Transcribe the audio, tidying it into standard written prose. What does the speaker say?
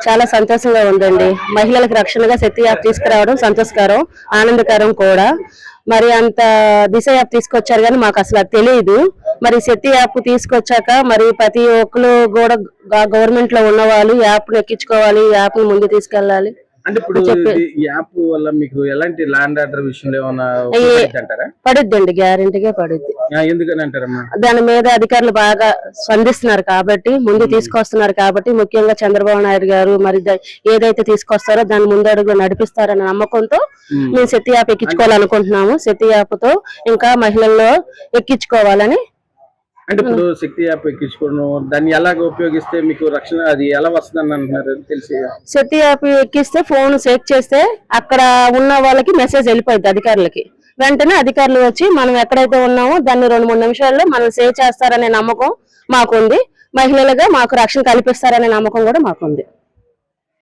చాలా సంతోషంగా ఉందండి. మహిళలకు రక్షణగా శక్తి యాప్ తీసుకురావడం సంతోషకరం, ఆనందకరం కూడా. మరి అంత దిశ యాప్ తీసుకొచ్చారు కానీ మాకు అసలు అది తెలియదు. మరి శక్తి యాప్ తీసుకొచ్చాక మరి ప్రతి ఒక్కరు కూడా గవర్నమెంట్ లో ఉన్న వాళ్ళు యాప్ ఎక్కించుకోవాలి, యాప్ ని ముందు తీసుకెళ్ళాలి అంటే ఇప్పుడు ఈ యాప్ వల్ల మీకు ఎలాంటి ల్యాండ్ ఆర్డర్ విషయంలో ఏమైనా అంటారా? పడుద్దండి, గ్యారెంటీగా పడుద్ది. ఎందుకని అంటారమ్మా? దాని మీద అధికారులు బాగా స్పందిస్తున్నారు కాబట్టి, ముందు తీసుకొస్తున్నారు కాబట్టి, ముఖ్యంగా చంద్రబాబు నాయుడు గారు మరి ఏదైతే తీసుకొస్తారో దాని ముందు అడుగులు నడిపిస్తారన్న నమ్మకంతో మేము శక్తి యాప్ ఎక్కించుకోవాలనుకుంటున్నాము. శక్తి యాప్ తో ఇంకా మహిళల్లో ఎక్కించుకోవాలని. అంటే ఇప్పుడు శక్తి యాప్ ఎక్కించుకోవడం దాన్ని ఎలాగ ఉపయోగిస్తే మీకు రక్షణ అది ఎలా వస్తుందని అంటున్నారు తెలిసి? శక్తి యాప్ ఎక్కిస్తే ఫోన్ చెక్ చేస్తే అక్కడ ఉన్న వాళ్ళకి మెసేజ్ వెళ్ళిపోయింది అధికారులకి. వెంటనే అధికారులు వచ్చి మనం ఎక్కడైతే ఉన్నామో దాన్ని 2-3 నిమిషాల్లో మనం సేవ్ చేస్తారనే నమ్మకం మాకుంది. మహిళలుగా మాకు రక్షణ కల్పిస్తారనే నమ్మకం కూడా మాకుంది.